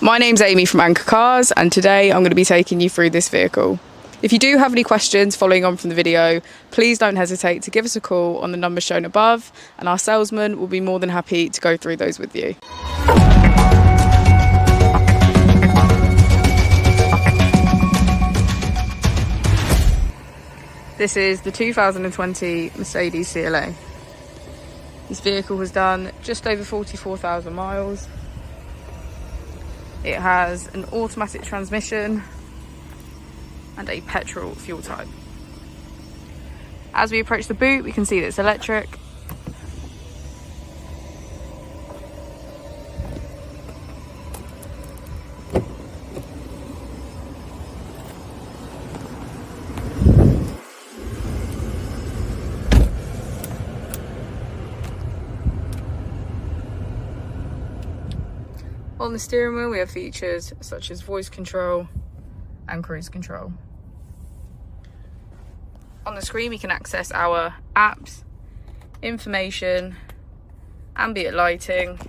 My name's Amy from Anchor Cars, and today I'm going to be taking you through this vehicle. If you do have any questions following on from the video, please don't hesitate to give us a call on the number shown above, and our salesman will be more than happy to go through those with you. This is the 2020 Mercedes CLA. This vehicle has done just over 44,000 miles. It has an automatic transmission and a petrol fuel type. As we approach the boot, we can see that it's electric. On the steering wheel, we have features such as voice control and cruise control. On the screen, we can access our apps, information, ambient lighting,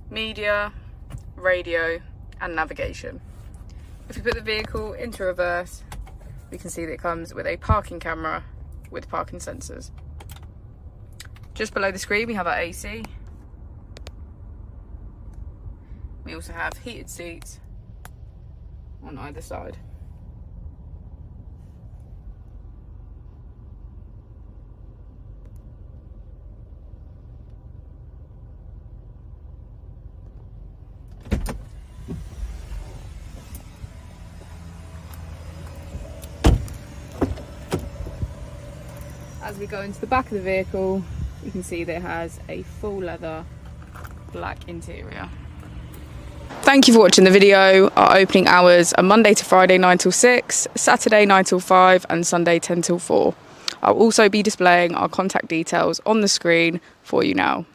media, radio, and navigation. If we put the vehicle into reverse, we can see that it comes with a parking camera with parking sensors. Just below the screen, we have our AC. We also have heated seats on either side. As we go into the back of the vehicle, you can see that it has a full leather black interior. Thank you for watching the video. Our opening hours are Monday to Friday 9 till 6, Saturday 9 till 5 and Sunday 10 till 4. I'll also be displaying our contact details on the screen for you now.